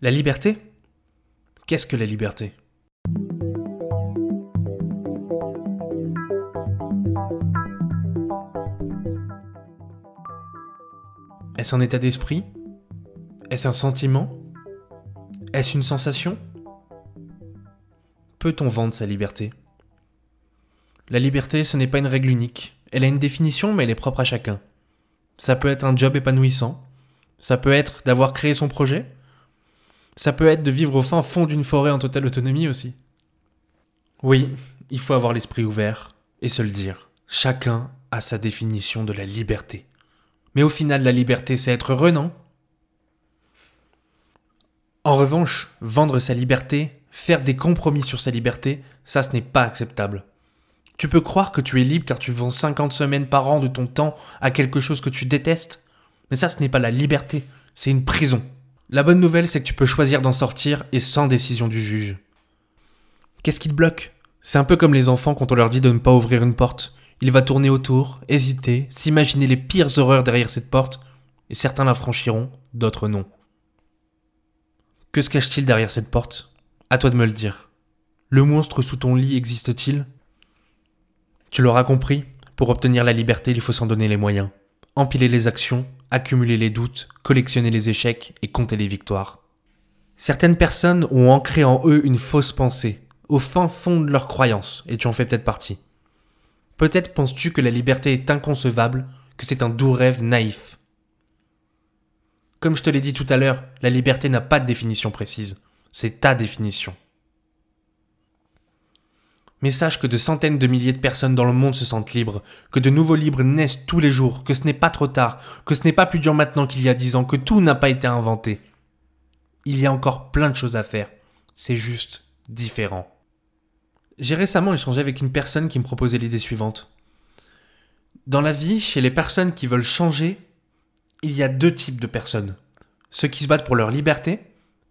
La liberté? Qu'est-ce que la liberté? Est-ce un état d'esprit? Est-ce un sentiment? Est-ce une sensation? Peut-on vendre sa liberté? La liberté, ce n'est pas une règle unique. Elle a une définition, mais elle est propre à chacun. Ça peut être un job épanouissant. Ça peut être d'avoir créé son projet. Ça peut être de vivre au fin fond d'une forêt en totale autonomie aussi. Oui, il faut avoir l'esprit ouvert et se le dire. Chacun a sa définition de la liberté. Mais au final, la liberté, c'est être heureux, non? En revanche, vendre sa liberté, faire des compromis sur sa liberté, ça ce n'est pas acceptable. Tu peux croire que tu es libre car tu vends 50 semaines par an de ton temps à quelque chose que tu détestes, mais ça ce n'est pas la liberté, c'est une prison. La bonne nouvelle, c'est que tu peux choisir d'en sortir et sans décision du juge. Qu'est-ce qui te bloque? C'est un peu comme les enfants quand on leur dit de ne pas ouvrir une porte. Il va tourner autour, hésiter, s'imaginer les pires horreurs derrière cette porte, et certains la franchiront, d'autres non. Que se cache-t-il derrière cette porte? À toi de me le dire. Le monstre sous ton lit existe-t-il? Tu l'auras compris, pour obtenir la liberté, il faut s'en donner les moyens. Empiler les actions, accumuler les doutes, collectionner les échecs et compter les victoires. Certaines personnes ont ancré en eux une fausse pensée, au fin fond de leurs croyances, et tu en fais peut-être partie. Peut-être penses-tu que la liberté est inconcevable, que c'est un doux rêve naïf. Comme je te l'ai dit tout à l'heure, la liberté n'a pas de définition précise. C'est ta définition. Mais sache que de centaines de milliers de personnes dans le monde se sentent libres, que de nouveaux libres naissent tous les jours, que ce n'est pas trop tard, que ce n'est pas plus dur maintenant qu'il y a 10 ans, que tout n'a pas été inventé. Il y a encore plein de choses à faire. C'est juste différent. J'ai récemment échangé avec une personne qui me proposait l'idée suivante. Dans la vie, chez les personnes qui veulent changer, il y a deux types de personnes. Ceux qui se battent pour leur liberté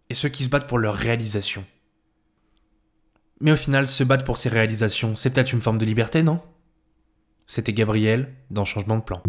et ceux qui se battent pour leur réalisation. Mais au final, se battre pour ses réalisations, c'est peut-être une forme de liberté, non? C'était Gabriel dans Changement de plan.